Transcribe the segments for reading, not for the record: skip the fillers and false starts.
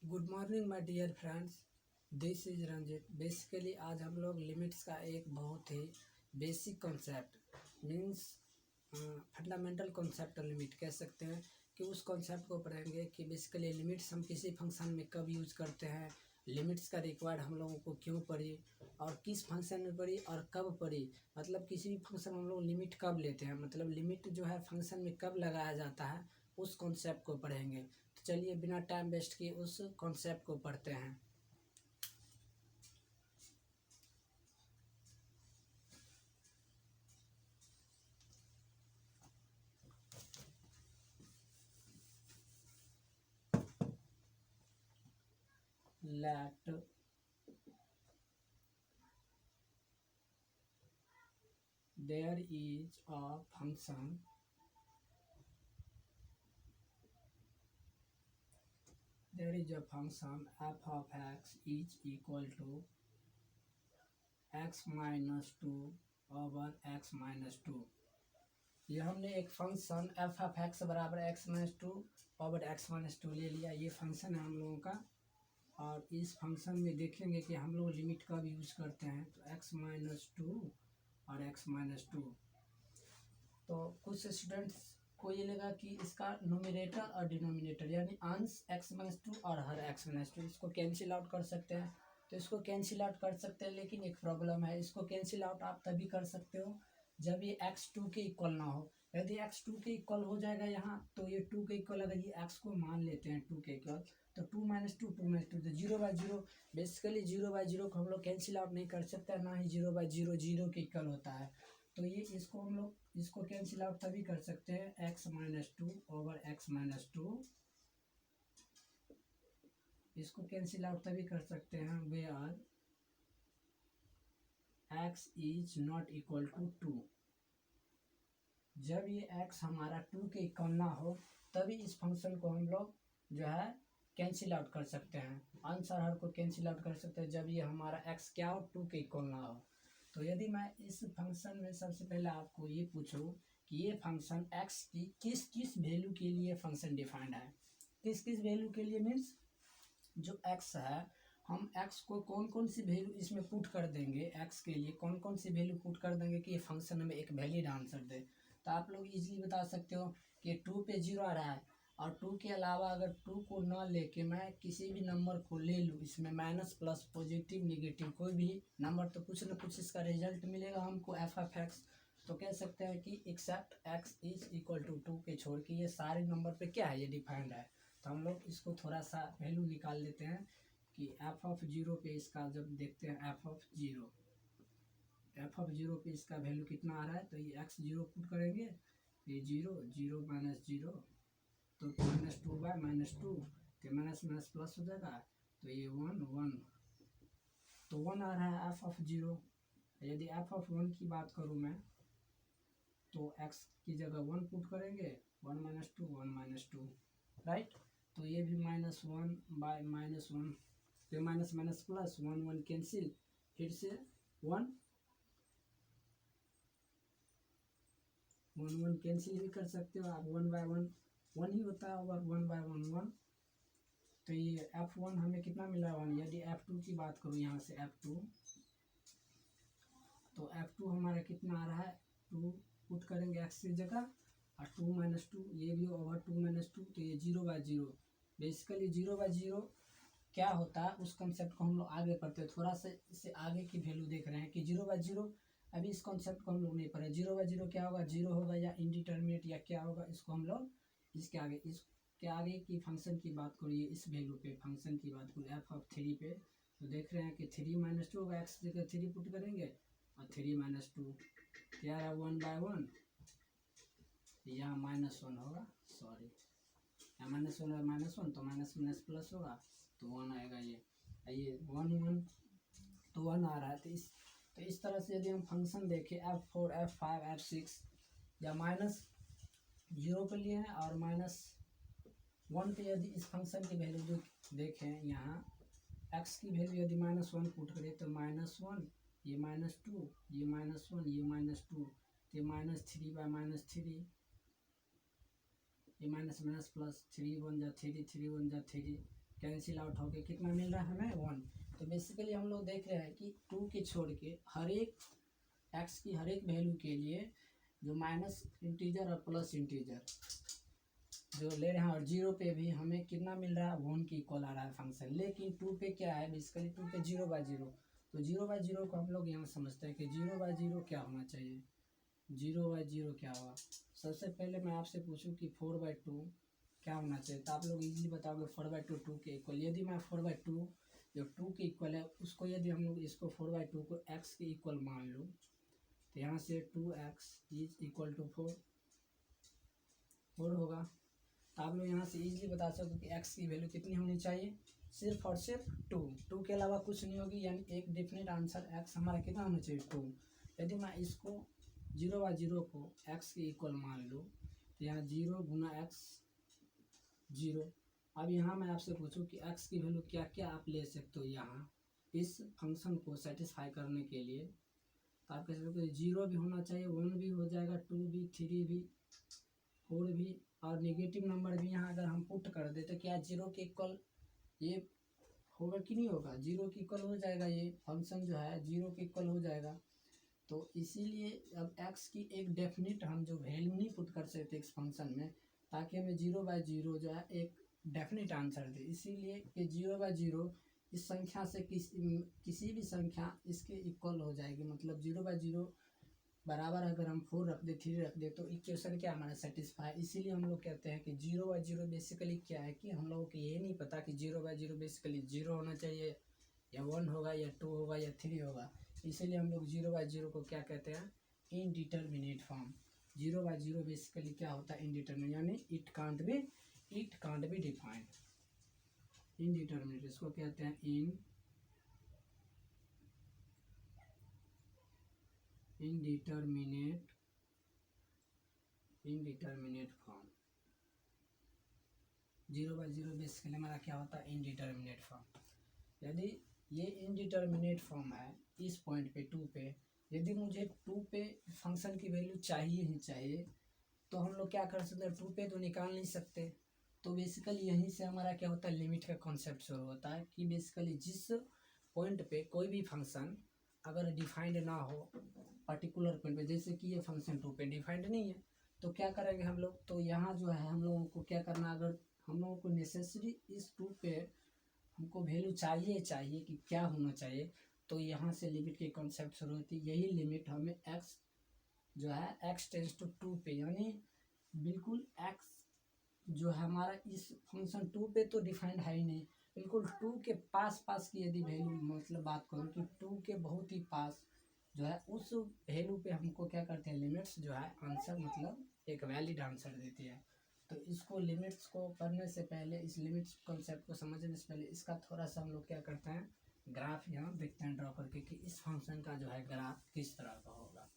Good morning my dear friends, this is Ranjit. Basically आज हम लोग लिमिट्स का एक बहुत ही basic concept means fundamental concept limit कह सकते हैं कि उस कॉन्सेप्ट को पढ़ेंगे कि बेसिकली लिमिट्स हम किसी फंक्शन में कब यूज करते हैं, लिमिट्स का रिक्वायर्ड हम लोगों को क्यों पड़ी और किस फंक्शन में पड़ी और कब पड़ी। मतलब किसी भी फंक्शन में हम लोग लिमिट कब लेते हैं, मतलब लिमिट जो है फंक्शन में कब लगाया जाता है, उस कॉन्सेप्ट को पढ़ेंगे। तो चलिए बिना टाइम वेस्ट किए उस कॉन्सेप्ट को पढ़ते हैं। Let there is a function there is a function f of x is equal to x minus 2 over x minus 2। ये हमने एक फंक्शन f of x बराबर x minus 2 over x minus 2 ले लिया। ये फंक्शन है हम लोगों का, और इस फंक्शन में देखेंगे कि हम लोग लिमिट कब यूज करते हैं। तो x minus 2 और x minus 2। तो कुछ स्टूडेंट्स को ये लगा कि इसका नोमिनेटर और डिनोमिनेटर यानी अंश x माइनस 2 और हर x माइनस 2 इसको कैंसिल आउट कर सकते हैं। तो इसको कैंसिल आउट कर सकते हैं, लेकिन एक प्रॉब्लम है। इसको कैंसिल आउट आप तभी कर सकते हो जब ये x2 के इक्वल ना हो। यदि x2 के इक्वल हो जाएगा यहाँ, तो ये 2 के इक्वल, अगर ये x को मान लेते हैं 2 के इक्वल, तो 2 माइनस 2 2 माइनस 2 तो 0/0। बेसिकली 0/0 को हम लोग कैंसिल आउट नहीं कर सकते, ना ही 0/0 0 के इक्वल होता है। तो ये इसको हम लोग इसको कैंसिल आउट तभी कर सकते हैं x minus 2 over x minus 2। इसको कैंसिल आउट तभी कर सकते हैं where x is not equal to 2। जब ये x हमारा 2 के इक्वल ना हो, तभी इस फंक्शन को हम लोग जो है कैंसिल आउट कर सकते हैं। अंश और हर को कैंसिल आउट कर सकते हैं जब ये हमारा x क्या हो, 2 के इक्वल ना हो। तो यदि मैं इस फंक्शन में सबसे पहले आपको ये पूछूं कि ये फंक्शन x की किस किस वैल्यू के लिए फंक्शन डिफाइंड है, किस किस वैल्यू के लिए मीन्स जो x है, हम x को कौन कौन सी वैल्यू इसमें पुट कर देंगे, x के लिए कौन कौन सी वैल्यू पुट कर देंगे कि ये फंक्शन में एक वैलिड आंसर दे। तो आप लोग इजीली बता सकते हो कि 2 पे 0 आ रहा है, और 2 के अलावा अगर 2 को ना लेके मैं किसी भी नंबर को ले लूँ, इसमें माइनस प्लस पॉजिटिव निगेटिव कोई भी नंबर, तो कुछ ना कुछ इसका रिजल्ट मिलेगा हमको एफ ऑफ एक्स। तो कह सकते हैं कि except x is equal to 2 के छोड़ के ये सारे नंबर पे क्या है, ये डिफाइंड है। तो हम लोग इसको थोड़ा सा वैल्यू निकाल लेते हैं कि एफ ऑफ 0 पे इसका जब देखते हैं एफ ऑफ 0 पे इसका वैल्यू कितना आ रहा है, तो ये x0 पुट करेंगे, ये 0 0 माइनस 0 तो -2/-2, तो माइनस माइनस प्लस हो जाएगा, तो ये 1 1, तो 1 आ रहा है एफ ऑफ 0। यदि एफ ऑफ 1 की बात करूँ मैं, तो x की जगह 1 पुट करेंगे, 1 माइनस 2 1 माइनस 2, राइट। तो ये भी -1/-1, तो माइनस माइनस प्लस 1 1 कैंसिल, फिर से 1 1 1 कैंसिल भी कर सकते हो आप, 1/1 1 ही होता है, और 1/1 1। तो ये f1 हमें कितना मिला 1। यदि f2 की बात करूँ यहाँ से f2, तो f2 हमारा कितना आ रहा है, 2 पुट करेंगे x की जगह, और 2 माइनस 2 ये भी ओवर 2 माइनस 2, तो ये 0/0। बेसिकली 0/0 क्या होता है उस कंसेप्ट को हम लोग आगे पढ़ते हैं। थोड़ा सा इससे आगे की वैल्यू देख रहे हैं कि 0/0, अभी इस कॉन्सेप्ट को हम लोग नहीं पढ़े। 0/0 क्या होगा, 0 होगा या इनडिटर्मिनेट या क्या होगा, इसको हम लोग इसके आगे की फंक्शन की बात करिए, इस वैल्यू पे फंक्शन की बात करूँ एफ ऑफ 3 पे, तो देख रहे हैं कि 3 माइनस 2 होगा, एक्स जगह 3 पुट करेंगे, और 3 माइनस 2 क्या है 1/1, यहाँ -1 होगा, सॉरी यहाँ -1 है, -1 तो माइनस माइनस प्लस होगा, तो 1 आएगा। ये 1 1 तो 1 आ रहा है। तो इस तरह से यदि हम फंक्शन देखें f4 f5 f6 या -0 पे लिए हैं और -1 पे, यदि इस फंक्शन की वैल्यू जो देखें यहाँ x की वैल्यू यदि -1 पुट करें, तो -1 ये -2 ये -1 ये -2, ये -3/-3, ये माइनस माइनस प्लस 3 1 जा 3 3 1 जा 3, कैंसिल आउट हो गया, कितना मिल रहा है हमें 1। तो बेसिकली हम लोग देख रहे हैं कि 2 के छोड़ के हर एक एक्स की हर एक वैल्यू के लिए जो माइनस इंटीजर और प्लस इंटीजर जो ले रहे हैं और 0 पे भी हमें कितना मिल रहा है 1 की इक्वल आ रहा है फंक्शन। लेकिन 2 पे क्या है, बेसिकली 2 पे 0/0। तो 0/0 को हम लोग यहाँ समझते हैं कि 0/0 क्या होना चाहिए। 0/0 क्या होगा, सबसे पहले मैं आपसे पूछूं कि 4/2 क्या होना चाहिए, तो आप लोग इजीली बताओगे 4/2 2 के इक्वल। यदि मैं 4/2 जो 2 के इक्वल है उसको यदि हम लोग इसको 4/2 को x के इक्वल मान लूँ, तो यहाँ से 2x इज इक्वल टू 4 होगा। तो आप लोग यहाँ से इजीली बता सकते हो कि x की वैल्यू कितनी होनी चाहिए, सिर्फ और सिर्फ 2 के अलावा कुछ नहीं होगी। यानी एक डेफिनेट आंसर x हमारा कितना होना चाहिए 2। यदि मैं इसको 0/0 को x के इक्वल मान लूँ, तो यहाँ 0 गुना x 0। अब यहाँ मैं आपसे पूछूं कि x की वैल्यू क्या क्या आप ले सकते हो यहाँ इस फंक्शन को सेटिस्फाई करने के लिए। तो आप कह सकते हो 0 भी होना चाहिए, 1 भी हो जाएगा, 2 भी, 3 भी, 4 भी, और नेगेटिव नंबर भी यहाँ अगर हम पुट कर दे तो क्या 0 के इक्वल ये होगा कि नहीं होगा, 0 के इक्वल हो जाएगा, ये फंक्शन जो है 0 के इक्वल हो जाएगा। तो इसीलिए अब x की एक डेफिनेट हम जो वैल्यू नहीं पुट कर सकते इस फंक्शन में, ताकि हमें 0/0 जो है एक डेफिनेट आंसर दे। इसीलिए कि 0/0 इस संख्या से किसी भी संख्या इसके इक्वल हो जाएगी। मतलब 0/0 बराबर अगर हम 4 रख दे, 3 रख दे, तो इक्वेशन क्या हमारा सेटिस्फाई। इसीलिए हम लोग कहते हैं कि 0/0 बेसिकली क्या है कि हम लोगों को ये नहीं पता कि 0/0 बेसिकली 0 होना चाहिए या 1 होगा या 2 होगा या 3 होगा। इसीलिए हम लोग 0/0 को क्या कहते हैं, इनडिटरमिनेट फॉर्म। 0/0 बेसिकली क्या होता है, इनडिटरमिनेट, यानी it can't be defined. Indeterminate इसको कहते हैं इनडिटरमिनेट फॉर्म। 0/0 बेसिकली हमारा क्या होता है, इनडिटरमिनेट फॉर्म। यदि ये इनडिटरमिनेट फॉर्म है इस पॉइंट पे 2 पे, यदि मुझे 2 पे फंक्शन की वैल्यू चाहिए ही चाहिए, तो हम लोग क्या कर सकते हैं, 2 पे तो निकाल नहीं सकते। तो बेसिकली यहीं से हमारा क्या होता है, लिमिट का कॉन्सेप्ट शुरू होता है कि बेसिकली जिस पॉइंट पे कोई भी फंक्शन अगर डिफाइंड ना हो पर्टिकुलर पॉइंट पे, जैसे कि ये फंक्शन 2 पे डिफाइंड नहीं है, तो क्या करेंगे हम लोग, तो यहाँ जो है हम लोगों को क्या करना, अगर हम लोगों को नेसेसरी इस 2 पे हमको वैल्यू चाहिए कि क्या होना चाहिए, तो यहाँ से लिमिट की कॉन्सेप्ट शुरू होती है। यही लिमिट हमें x जो है x टेंस टू 2 पे, यानी बिल्कुल x जो है हमारा इस फंक्शन 2 पे तो डिफाइंड है ही नहीं, बिल्कुल 2 के पास की यदि वैल्यू मतलब बात करूँ कि 2 के बहुत ही पास जो है उस वैल्यू पे हमको क्या करते हैं, लिमिट्स जो है आंसर मतलब एक वैलिड आंसर देती है। तो इसको लिमिट्स को पढ़ने से पहले, इस लिमिट्स कॉन्सेप्ट को समझने से पहले इसका थोड़ा सा हम लोग क्या करते हैं, ग्राफ यहाँ देखते हैं ड्रॉ करके कि इस फंक्शन का जो है ग्राफ किस तरह का होगा।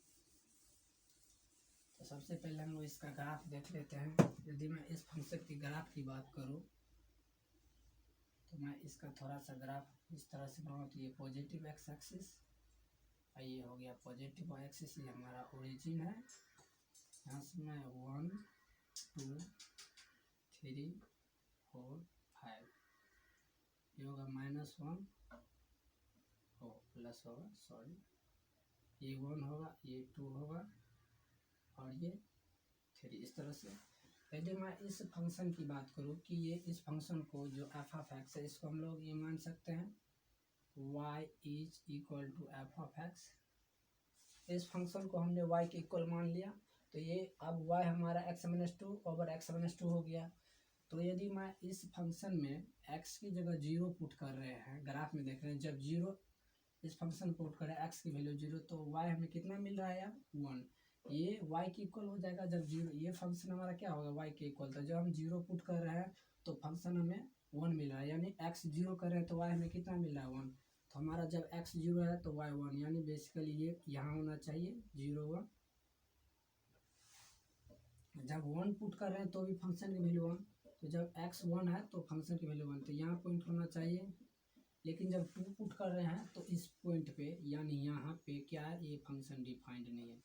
तो सबसे पहले हम लोग इसका ग्राफ देख लेते हैं। यदि मैं इस फंक्शन की ग्राफ की बात करूँ, तो मैं इसका थोड़ा सा ग्राफ इस तरह से बनाऊँ, तो ये पॉजिटिव एक्स एक्सिस, ये हो गया पॉजिटिव एक्सिस, ये हमारा ओरिजिन है। यहाँ से मैं 1 2 3 4 5, ये होगा -1 हो प्लस होगा, सॉरी, ये 1 होगा, ये 2 होगा और ये 3, इस तरह से। यदि मैं इस फंक्शन की बात करूँ कि ये इस फंक्शन को जो एफ ऑफ एक्स है, इसको हम लोग ये मान सकते हैं y is equal to f of x. इस फंक्शन को हमने y के इक्वल मान लिया, तो ये अब y हमारा x-2 ओवर x-2 हो गया। तो यदि मैं इस फंक्शन में x की जगह 0 पुट कर रहे हैं, ग्राफ में देख रहे हैं, जब 0 इस फंक्शन पुट करें x की वैल्यू 0, तो y हमें कितना मिल रहा है यार 1। ये y के इक्वल हो जाएगा जब 0, ये फंक्शन हमारा क्या होगा y के इक्वल। तो जब हम 0 पुट कर रहे हैं तो फंक्शन हमें 1 मिल रहा है, यानी x 0 कर रहे हैं तो y हमें कितना मिल रहा है 1। तो हमारा जब x 0 है तो y 1, यानी बेसिकली ये यहाँ होना चाहिए 0 1। जब 1 पुट कर रहे हैं तो भी फंक्शन की वैल्यू 1, तो जब x 1 है तो फंक्शन की वैल्यू 1, तो यहाँ पॉइंट होना चाहिए। लेकिन जब 2 पुट कर रहे हैं तो इस पॉइंट पे, यानी यहाँ पे क्या है, ये फंक्शन डिफाइंड नहीं है,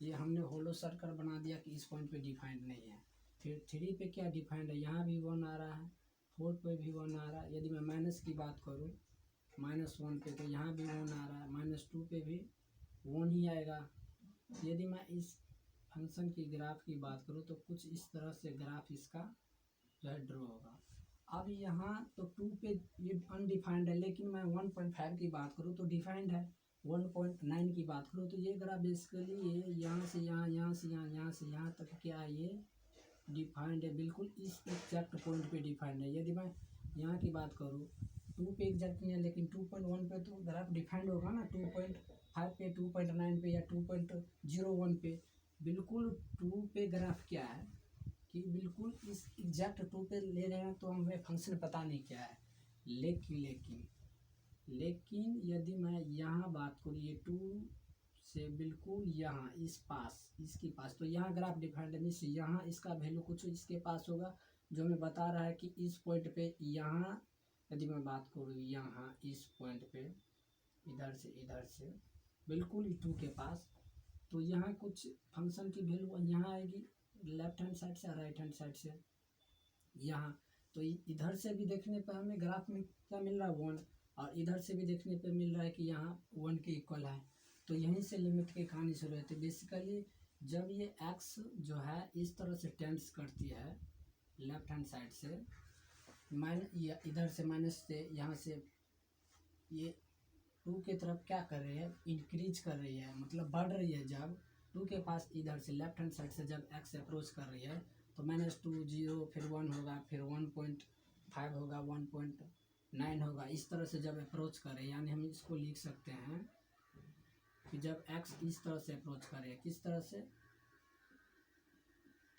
ये हमने होलो सर्कल बना दिया कि इस पॉइंट पे डिफाइंड नहीं है। फिर 3 पे क्या डिफाइंड है, यहाँ भी 1 आ रहा है, 4 पे भी 1 आ रहा है। यदि मैं माइनस की बात करूँ -1 पे, तो यहाँ भी 1 आ रहा है। -2 पे भी 1 ही आएगा। यदि मैं इस फंक्शन की ग्राफ की बात करूँ तो कुछ इस तरह से ग्राफ इसका जो है ड्रॉ होगा। अब यहाँ तो 2 पे ये अनडिफाइंड है, लेकिन मैं 1.5 की बात करूँ तो डिफाइंड है। 1.9 की बात करूँ तो ये ग्राफ बेसिकली ये यहाँ से यहाँ, यहाँ से यहाँ, यहाँ से यहाँ तक क्या है, ये डिफाइंड है, बिल्कुल इस एग्जैक्ट पॉइंट पे डिफाइंड है। यदि मैं यहाँ की बात करूँ 2 पे एग्जैक्ट नहीं है, लेकिन 2.1 पे तो ग्राफ डिफाइंड होगा ना। 2.5 पे, 2.9 पे या 2.01 पे, बिल्कुल 2 पे ग्राफ क्या है कि बिल्कुल इस एग्जैक्ट 2 पे ले रहे हैं, तो हमें फंक्शन पता नहीं क्या है। लेकिन यदि मैं यहाँ बात करूँ ये 2 से बिल्कुल यहाँ इस पास, इसके पास, तो यहाँ ग्राफ डिफाइंड है, मीन्स यहाँ इसका वैल्यू कुछ इसके पास होगा, जो हमें बता रहा है कि इस पॉइंट पे यहाँ, यदि मैं बात करूँ यहाँ इस पॉइंट पे, इधर से बिल्कुल 2 के पास, तो यहाँ कुछ फंक्शन की वैल्यू यहाँ आएगी, लेफ्ट हैंड साइड से और राइट हैंड साइड से यहाँ। तो इधर से भी देखने पर हमें ग्राफ में क्या मिल रहा है 1, और इधर से भी देखने पर मिल रहा है कि यहाँ 1 के इक्वल है। तो यहीं से लिमिट की कहानी शुरू होती है। बेसिकली जब ये x जो है इस तरह से टेंस करती है लेफ्ट हैंड साइड से, इधर से माइनस से, यहाँ से ये 2 के तरफ क्या कर रही है, इंक्रीज कर रही है, मतलब बढ़ रही है। जब 2 के पास इधर से लेफ्ट हैंड साइड से जब x अप्रोच कर रही है, तो -2 0 फिर 1 होगा, फिर 1.5 होगा, 1.9 होगा, इस तरह से जब अप्रोच करे, यानी हम इसको लिख सकते हैं कि जब x इस तरह से अप्रोच करे, किस तरह से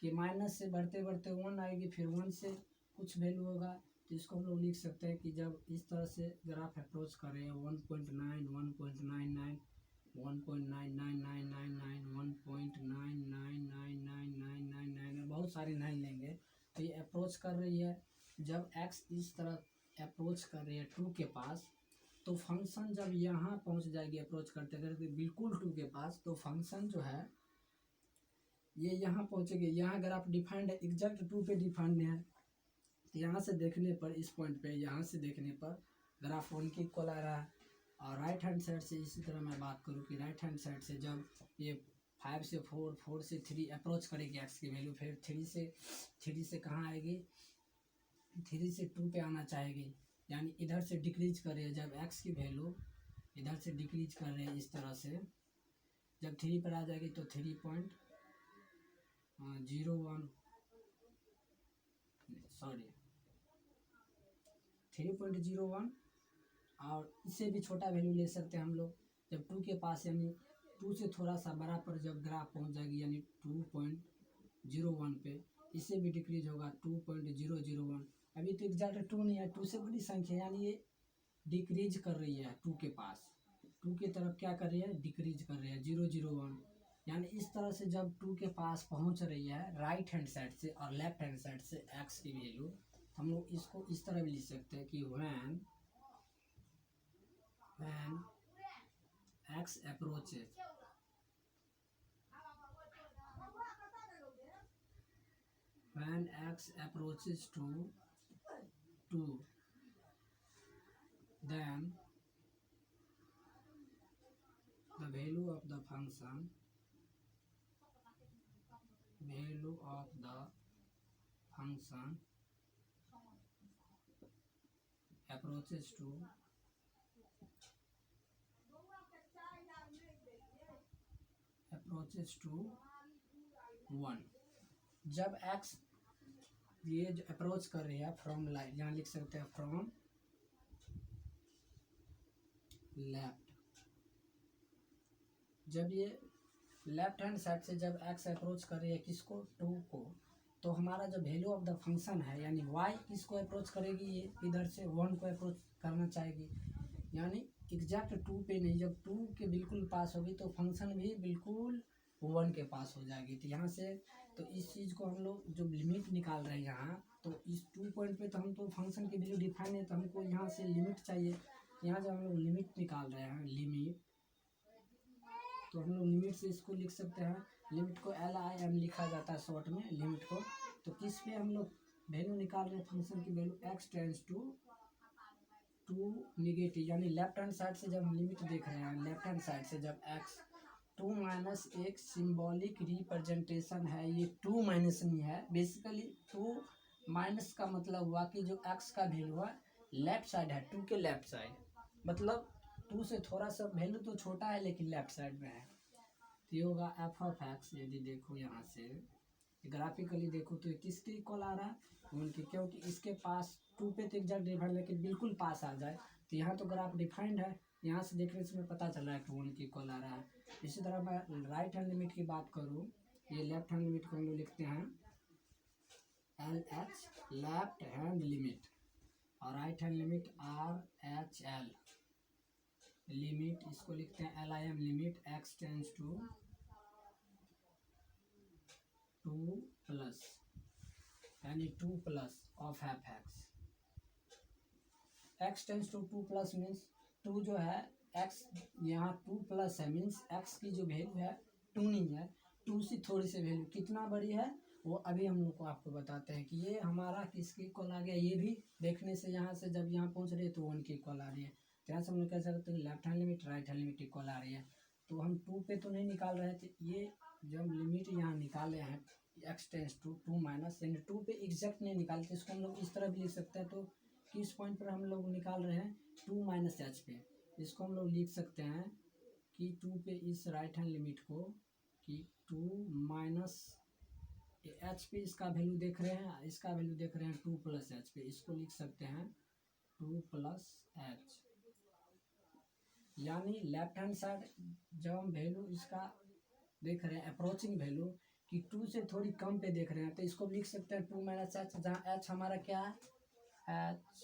कि माइनस से बढ़ते बढ़ते 1 आएगी, फिर 1 से कुछ वैल्यू होगा, तो इसको हम लोग लिख सकते हैं कि जब इस तरह से ग्राफ अप्रोच करे 1.9, 1.99, 1.99999, 1.9999999, बहुत सारे 9 लेंगे, तो ये अप्रोच कर रही है। जब x इस तरह अप्रोच कर रही है 2 के पास, तो फंक्शन जब यहाँ पहुँच जाएगी अप्रोच करते करते बिल्कुल 2 के पास, तो फंक्शन जो है ये यहाँ पहुँचेगी। यहाँ ग्राफ डिफाइंड है, एग्जैक्ट 2 पे डिफाइंड है। तो यहाँ से देखने पर, इस पॉइंट पे यहाँ से देखने पर ग्राफ 1 के इक्वल आ रहा है। और राइट हैंड साइड से इसी तरह मैं बात करूँ कि राइट हैंड साइड से जब ये 5 से 4, 4 से 3 अप्रोच करेगी x की वैल्यू, फिर 3 से कहाँ आएगी, 3 से 2 पे आना चाहेगी, यानी इधर से डिक्रीज कर रही है। जब x की वैल्यू इधर से डिक्रीज कर रही है इस तरह से, जब 3 पर आ जाएगी तो 3.01 सॉरी 3.01, और इससे भी छोटा वैल्यू ले सकते हैं हम लोग। जब 2 के पास, यानी 2 से थोड़ा सा बड़ा पर जब ग्राफ पहुंच जाएगी, यानी 2.01 पे, इससे भी डिक्रीज होगा 2.001। अभी तो एग्जैक्ट 2 नहीं है, 2 से बड़ी संख्या, यानी ये डिक्रीज कर रही है 2 के पास, 2 की तरफ क्या कर रही है, डिक्रीज कर रही है 001। यानी इस तरह से जब 2 के पास पहुंच रही है राइट हैंड साइड से और लेफ्ट हैंड साइड से x की वैल्यू, हम लोग इसको इस तरह भी लिख सकते हैं कि when x approaches to 2, then the value of the function approaches to 1। जब x ये अप्रोच कर रही है फ्रॉम लाइट, यहाँ लिख सकते हैं फ्रॉम लेफ्ट, जब ये लेफ्ट हैंड साइड से जब x अप्रोच कर रही है किसको, 2 को, तो हमारा जो वैल्यू ऑफ द फंक्शन है, यानी y किसको अप्रोच करेगी, ये इधर से 1 को अप्रोच करना चाहेगी, यानी एग्जैक्ट 2 पे नहीं, जब 2 के बिल्कुल पास होगी तो फंक्शन भी बिल्कुल 1 के पास हो जाएगी। तो यहाँ से तो इस चीज़ को हम लोग जो लिमिट निकाल रहे हैं यहाँ, तो इस 2 पॉइंट पे तो हम तो फंक्शन की वैल्यू डिफाइन है, तो हमको यहाँ से लिमिट चाहिए। यहाँ जब हम लोग लिमिट निकाल रहे हैं, लिमिट, तो हम लोग लिमिट से इसको लिख सकते हैं, लिमिट को LIM लिखा जाता है शॉर्ट में लिमिट को। तो किस पे हम लोग वैल्यू निकाल रहे हैं फंक्शन की value x tends to negative, यानी लेफ्ट हैंड साइड से जब हम लिमिट देख रहे हैं, लेफ्ट हैंड साइड से जब x टू माइनस एक सिंबॉलिक रिप्रेजेंटेशन है, ये टू माइनस नहीं है, बेसिकली टू माइनस का मतलब हुआ कि जो x का वैल्यू है लेफ्ट साइड है, टू के लेफ्ट साइड, मतलब टू से थोड़ा सा वैल्यू तो छोटा है लेकिन लेफ्ट साइड में है, तो ये होगा एफ ऑफ एक्स। यदि देखो यहाँ से ग्राफिकली देखो तो किसके इक्वल आ रहा है, उनके, क्योंकि इसके पास टू पे तो एग्जैक्ट डिफाइंड, लेकिन बिल्कुल पास आ जाए तो यहाँ तो ग्राफ डिफाइंड है, यहाँ से देखने से पता चल रहा है कि उनके इक्वल आ रहा है। इसी तरह मैं राइट हैंड लिमिट की बात करूँ, ये लेफ्ट हैंड लिमिट को हम लोग लिखते हैं L H left hand limit, और right hand limit R H L limit, इसको लिखते हैं L I M limit x tends to two plus, यानी two plus of f x, x tends to two plus means two जो है x यहाँ two plus है, means x की जो वैल्यू है टू नहीं है, टू से थोड़ी सी वैल्यू कितना बड़ी है वो अभी हम लोग को आपको बताते हैं कि ये हमारा किसके इक्वल आ गया, ये भी देखने से यहाँ से जब यहाँ पहुँच रही है तो वन के इक्वल आ रही है, तो यहाँ से हम लोग कह सकते हैं left hand limit right hand limit equal आ रही है। तो हम टू पे तो नहीं निकाल रहे थे, ये जब लिमिट यहाँ निकाले हैं x tends to two minus, यानी टू पे एग्जैक्ट नहीं निकालते, इसको हम लोग इस तरह भी लिख सकते हैं। तो किस पॉइंट पर हम लोग निकाल रहे हैं, टू माइनस एच पे, इसको हम लोग लिख सकते हैं कि टू पे इस राइट हैंड लिमिट को कि टू माइनस एच पे इसका वैल्यू देख रहे हैं, इसका वैल्यू देख रहे हैं टू प्लस एच पे, इसको लिख सकते हैं टू प्लस एच, यानी लेफ्ट हैंड साइड जब हम वैल्यू इसका देख रहे हैं अप्रोचिंग वैल्यू कि टू से थोड़ी कम पे देख रहे हैं, तो इसको लिख सकते हैं टू माइनस एच, जहाँ एच हमारा क्या है, एच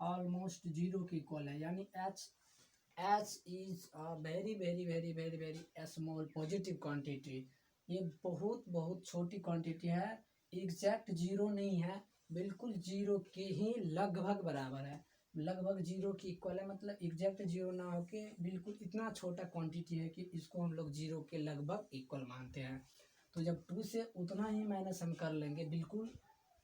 ऑलमोस्ट जीरो के इक्वल है, यानी H is a very very very very very small positive quantity, ये बहुत बहुत छोटी क्वांटिटी है, एग्जैक्ट जीरो नहीं है, बिल्कुल जीरो के ही लगभग बराबर है, लगभग जीरो की इक्वल है, मतलब एग्जैक्ट जीरो ना होके बिल्कुल इतना छोटा क्वांटिटी है कि इसको हम लोग जीरो के लगभग इक्वल मानते हैं। तो जब टू से उतना ही माइनस हम कर लेंगे, बिल्कुल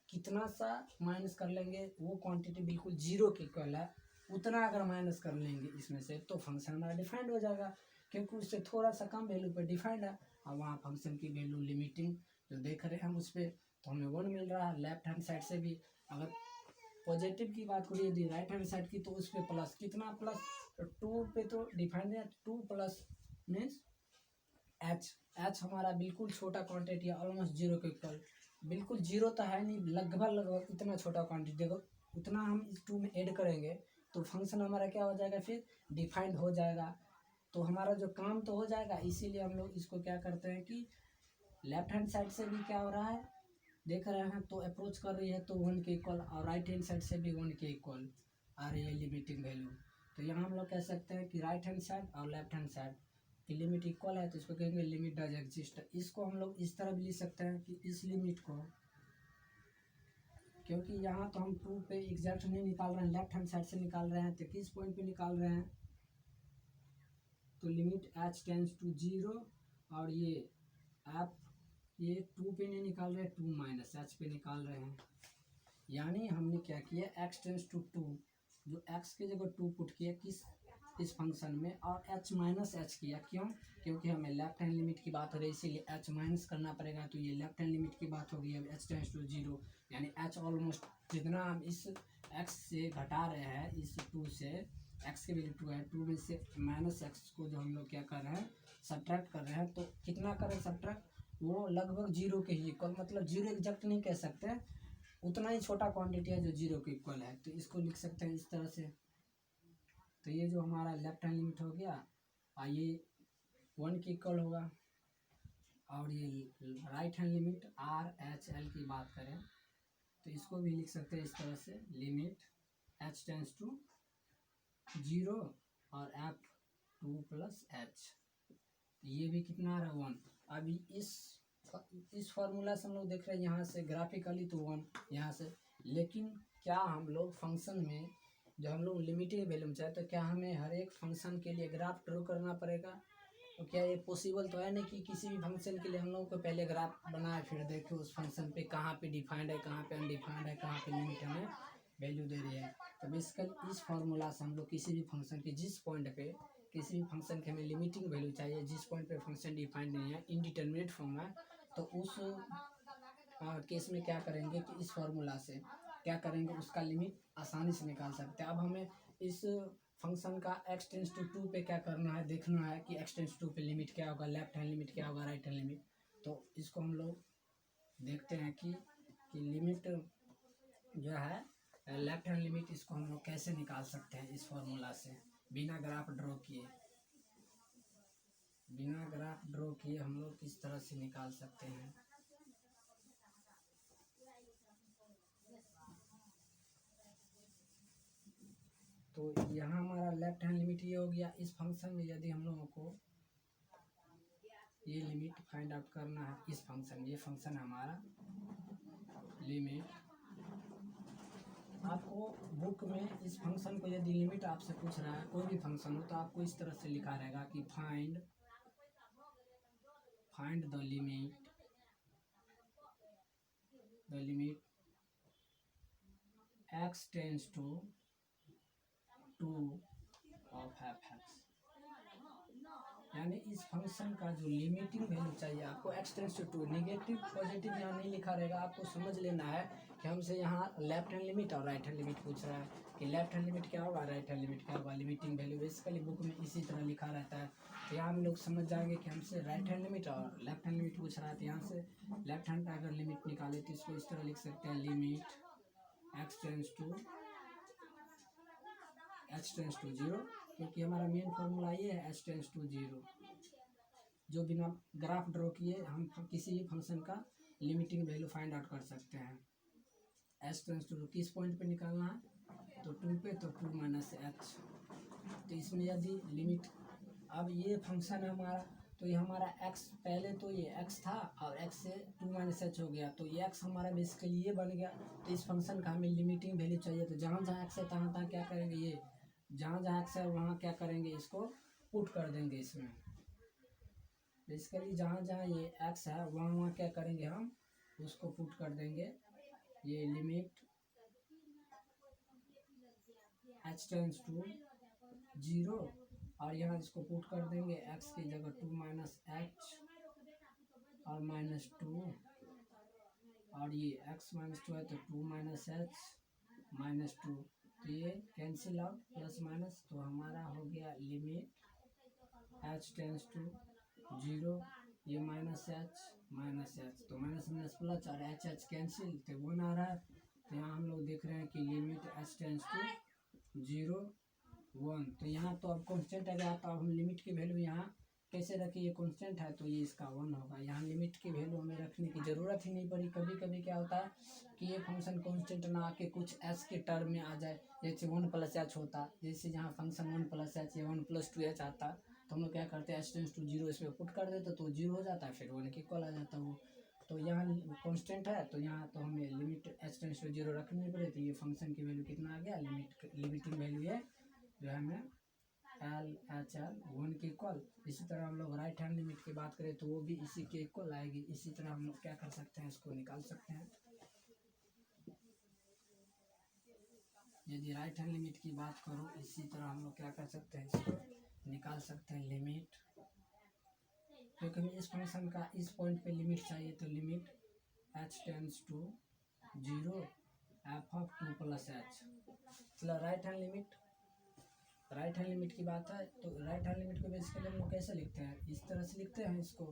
कितना सा माइनस कर लेंगे, वो क्वांटिटी बिल्कुल जीरो के इक्वल है, उतना अगर माइनस कर लेंगे इसमें से तो फंक्शन हमारा डिफाइंड हो जाएगा, क्योंकि उससे थोड़ा सा कम वैल्यू पे डिफाइंड है, और वहाँ फंक्शन की वैल्यू लिमिटिंग जो देख रहे हैं हम उस पर तो हमें वन मिल रहा है। लेफ्ट हैंड साइड से भी अगर पॉजिटिव की बात करिए यदि राइट हैंड साइड की, तो उस पर प्लस, कितना प्लस, टू पे तो डिफाइंड है, टू प्लस मीन्स एच हमारा बिल्कुल छोटा क्वांटिटी है, ऑलमोस्ट जीरो के इक्वल, बिल्कुल जीरो तो है नहीं, लगभग लगभग इतना छोटा क्वांटिटी, देखो उतना हम इस टू में ऐड करेंगे तो फंक्शन हमारा क्या हो जाएगा, फिर डिफाइंड हो जाएगा, तो हमारा जो काम तो हो जाएगा। इसीलिए हम लोग इसको क्या करते हैं कि लेफ्ट हैंड साइड से भी क्या हो रहा है देख रहे हैं तो अप्रोच कर रही है तो वन के इक्वल, और राइट हैंड साइड से भी वन के इक्वल आ रही है लिमिटिंग वैल्यू, तो यहाँ हम लोग कह सकते हैं कि राइट हैंड साइड और लेफ्ट हैंड साइड की लिमिट इक्वल है, तो इसको कहेंगे लिमिट डज एग्जिस्ट। इसको हम लोग इस तरह भी लिख सकते हैं कि इस लिमिट को, क्योंकि यहाँ तो हम टू पे एग्जैक्ट नहीं निकाल रहे हैं, लेफ्ट हैंड साइड से निकाल रहे हैं, तो किस पॉइंट पे निकाल रहे हैं, तो limit h tends to zero, और ये एफ ये टू पे नहीं निकाल रहे, टू माइनस एच पे निकाल रहे हैं, यानी हमने क्या किया, एक्स टेंस टू टू, जो एक्स की जगह टू पुट किया किस इस फंक्शन में, और एच माइनस एच किया, क्यों, क्योंकि हमें लेफ्ट हैंड लिमिट की बात हो रही है इसीलिए एच माइनस करना पड़ेगा, तो ये लेफ्ट हैंड लिमिट की बात होगी, अब एच टेंस टू जीरो, यानी एच ऑलमोस्ट जितना हम इस एक्स से घटा रहे हैं, इस टू से एक्स की वैल्यू टू है, टू में से माइनस एक्स को जो हम लोग क्या कर रहे हैं सब्ट्रैक्ट कर रहे हैं, तो कितना करें सब्ट्रैक्ट, वो लगभग जीरो के ही इक्वल, मतलब जीरो एग्जैक्ट नहीं कह सकते, उतना ही छोटा क्वांटिटी है जो जीरो के इक्वल है, तो इसको लिख सकते हैं इस तरह से। तो ये जो हमारा लेफ्ट हैंड लिमिट हो गया, और ये वन के इक्वल होगा, और ये right hand limit R H L की बात करें तो इसको भी लिख सकते हैं इस तरह से, limit h tends to zero और एफ टू प्लस एच, ये भी कितना आ रहा है, वन। अभी इस फॉर्मूला से हम लोग देख रहे हैं यहाँ से ग्राफिकली तो वन यहाँ से, लेकिन क्या हम लोग फंक्शन में जो हम लोग लिमिटिंग वैल्यू चाहे तो क्या हमें हर एक फंक्शन के लिए ग्राफ ड्रॉ करना पड़ेगा, तो क्या ये पॉसिबल तो है नहीं कि किसी भी फंक्शन के लिए हम लोगों को पहले ग्राफ बनाए फिर देखे उस फंक्शन पे कहाँ पे डिफाइंड है, कहाँ पे अनडिफाइंड है, कहाँ पे लिमिट हमें वैल्यू दे रही है। तो बेसिकली इस फार्मूला से हम लोग किसी भी फंक्शन के जिस पॉइंट पे किसी भी फंक्शन के हमें लिमिटिंग वैल्यू चाहिए, जिस पॉइंट पे फंक्शन डिफाइंड नहीं है, इनडिटरमिनेट फॉर्म है, तो उस केस में क्या करेंगे कि इस फार्मूला से क्या करेंगे, उसका लिमिट आसानी से निकाल सकते हैं। अब हमें इस फंक्शन का x टेंस टू 2 पे क्या करना है, देखना है कि x टेंस टू 2 पे लिमिट क्या होगा, लेफ्ट हैंड लिमिट क्या होगा, राइट हैंड लिमिट। तो इसको हम लोग देखते हैं कि लिमिट जो है लेफ्ट हैंड लिमिट, इसको हम लोग कैसे निकाल सकते हैं इस फॉर्मूला से बिना ग्राफ ड्रॉ किए। बिना ग्राफ ड्रॉ किए हम लोग किस तरह से निकाल सकते हैं। तो यहाँ हमारा लेफ्ट हैंड लिमिट ये हो गया। इस फंक्शन में यदि हम लोगों को ये लिमिट फाइंड आउट करना है, इस फंक्शन, ये फंक्शन हमारा लिमिट, आपको बुक में इस फंक्शन को यदि लिमिट आपसे पूछ रहा है, कोई भी फंक्शन हो, तो आपको इस तरह से लिखा रहेगा कि find the limit x tends to 2 of f(x), यानी इस फंक्शन का जो लिमिटिंग वैल्यू चाहिए आपको x tends to 2, negative positive यहाँ नहीं लिखा रहेगा। आपको समझ लेना है कि हमसे यहाँ लेफ्ट हैंड लिमिट और राइट हैंड लिमिट पूछ रहा है कि लेफ्ट हैंड लिमिट क्या होगा, राइट हैंड लिमिट क्या होगा। लिमिटिंग वैल्यू बेसिकली बुक में इसी तरह लिखा रहता है। तो यहाँ हम लोग समझ जाएंगे कि हमसे राइट हैंड लिमिट और लेफ्ट हैंड लिमिट पूछ रहा है। तो यहाँ से लेफ्ट हैंड अगर लिमिट निकाले तो इसको इस तरह लिख सकते हैं, लिमिट x टेंस टू 0, क्योंकि हमारा मेन फॉर्मूला ये है h टेंस टू 0, जो बिना ग्राफ ड्रॉ किए हम किसी भी फंक्शन का लिमिटिंग वैल्यू फाइंड आउट कर सकते हैं। h टेंस टू किस पॉइंट पे निकालना है, तो 2 पे, तो 2 माइनस h। तो इसमें यदि लिमिट, अब ये फंक्शन है हमारा, तो ये हमारा x, पहले तो ये x था और x से 2 माइनस h हो गया, तो ये x हमारा बेसिकली ये बन गया। तो इस फंक्शन का हमें लिमिटिंग वैल्यू चाहिए, तो जहाँ जहाँ x है तहाँ तहाँ क्या करेंगे, ये जहाँ जहाँ x है वहाँ क्या करेंगे, इसको पुट कर देंगे इसमें। बेसिकली जहाँ जहाँ ये x है वहाँ वहाँ क्या करेंगे, हम उसको पुट कर देंगे। ये लिमिट h टेंस टू 0, और यहाँ इसको पुट कर देंगे x की जगह 2 माइनस h और माइनस 2, और ये x माइनस 2 है तो 2 माइनस h माइनस 2, तो ये कैंसिल आउट, प्लस माइनस, तो हमारा हो गया लिमिट h टेंस टू 0, ये माइनस h, तो माइनस माइनस प्लस और h कैंसिल, तो 1 आ रहा है। तो यहाँ हम लोग देख रहे हैं कि लिमिट h टेंस टू 0 1, तो यहाँ तो अब कांस्टेंट आ गया। तो अब हम लिमिट की वैल्यू यहाँ कैसे रखें, ये कांस्टेंट है तो ये इसका 1 होगा। यहाँ लिमिट की वैल्यू हमें रखने की ज़रूरत ही नहीं पड़ी। कभी कभी क्या होता है कि ये फंक्शन कांस्टेंट ना आके कुछ एच के टर्म में आ जाए, जैसे 1 प्लस एच होता, जैसे यहाँ फंक्शन 1 प्लस एच या 1 प्लस 2h आता, तो हम लोग क्या करते हैं, h टेंस टू 0 इसमें पुट कर देते तो 0 हो जाता है, फिर 1 के इक्वल आ जाता है वो। तो यहाँ कांस्टेंट है तो यहाँ तो हमें लिमिट h टेंस टू 0 रखनी पड़े। तो ये फंक्शन की वैल्यू कितना आ गया, लिमिटिंग वैल्यू है जो है हमें LHL 1 के इक्वल। इसी तरह हम लोग राइट हैंड लिमिट की बात करें तो वो भी इसी के इक्वल आएगी। इसी तरह हम लोग क्या कर सकते हैं, इसको निकाल सकते हैं। यदि राइट हैंड लिमिट की बात करूँ, इसी तरह हम लोग क्या कर सकते हैं, इसको निकाल सकते हैं लिमिट, क्योंकि हमें इस फंक्शन का इस पॉइंट पे लिमिट चाहिए, तो limit h tends to 0 f of 2 plus h। चलो राइट हैंड लिमिट की बात है, तो राइट हैंड लिमिट को बेसिकली हम लोग कैसे लिखते हैं, इस तरह से लिखते हैं इसको।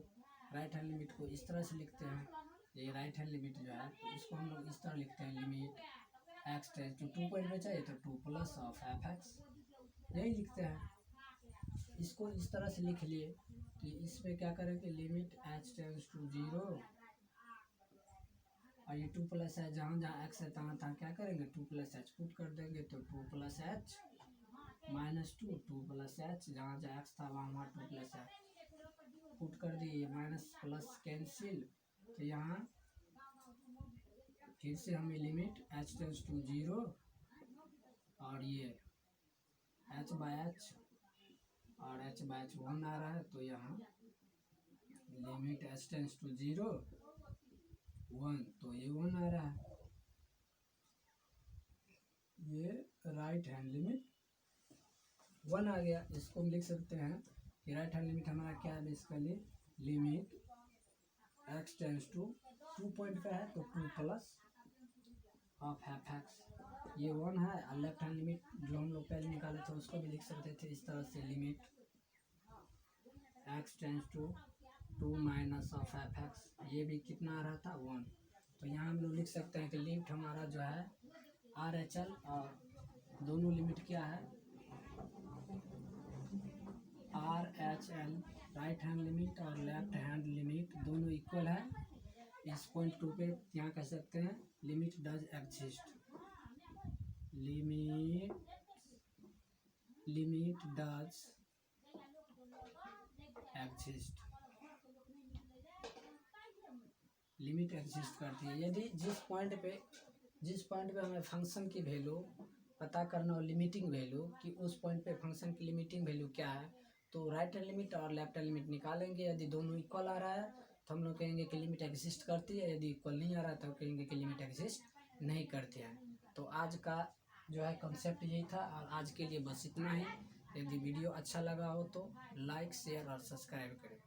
राइट हैंड लिमिट को इस तरह से लिखते हैं, ये राइट हैंड लिमिट जो है इसको हम लोग इस तरह लिखते हैं, limit x tends to 2 point में चाहिए तो 2 प्लस ऑफ f(x), यही लिखते हैं। इसको इस तरह से लिख लिए, तो इसमें क्या करेंगे, लिमिट h टेंस टू 0, और ये 2 प्लस है, जहाँ जहाँ x है तहाँ तहाँ क्या करेंगे, 2 प्लस h पुट कर देंगे, तो 2 plus h minus 2 plus h, जहाँ जहाँ x था वहाँ वहाँ 2 प्लस h पुट कर दिए, माइनस प्लस कैंसिल। तो यहाँ फिर से हमें लिमिट h टेंस टू 0 और ये h बाय h और h बाय h 1 आ रहा है, तो यहाँ लिमिट h टेंस टू 0 1, तो ये 1 आ रहा है। ये राइट हैंड लिमिट 1 आ गया। इसको हम लिख सकते हैं कि राइट हैंड लिमिट हमारा क्या है, basically limit x tends to 2.5 है, तो 2 प्लस ऑफ हाफ एक्स, ये 1 है। और लेफ्ट हैंड लिमिट जो हम लोग पहले निकाले थे उसको भी लिख सकते थे इस तरह से, limit x tends to 2 minus of half x, ये भी कितना आ रहा था 1। तो यहाँ हम लोग लिख सकते हैं कि लिमिट हमारा जो है RHL, और दोनों लिमिट क्या है RHL, राइट हैंड लिमिट और लेफ्ट हैंड लिमिट दोनों इक्वल है। इस पॉइंट 2 पे यहाँ कह सकते हैं limit does exist, limit does exist, limit exist करती है। यदि जिस पॉइंट पे हमें फंक्शन की वैल्यू पता करना हो, लिमिटिंग वैल्यू कि उस पॉइंट पे फंक्शन की लिमिटिंग वैल्यू क्या है, तो राइट हैंड लिमिट और लेफ्ट हैंड लिमिट निकालेंगे। यदि दोनों इक्वल आ रहा है तो हम लोग कहेंगे कि लिमिट एग्जिस्ट करती है, यदि इक्वल नहीं आ रहा है तो कहेंगे कि लिमिट एग्जिस्ट नहीं करती है। तो आज का जो है कॉन्सेप्ट यही था, और आज के लिए बस इतना ही। यदि वीडियो अच्छा लगा हो तो लाइक, शेयर और सब्सक्राइब करें।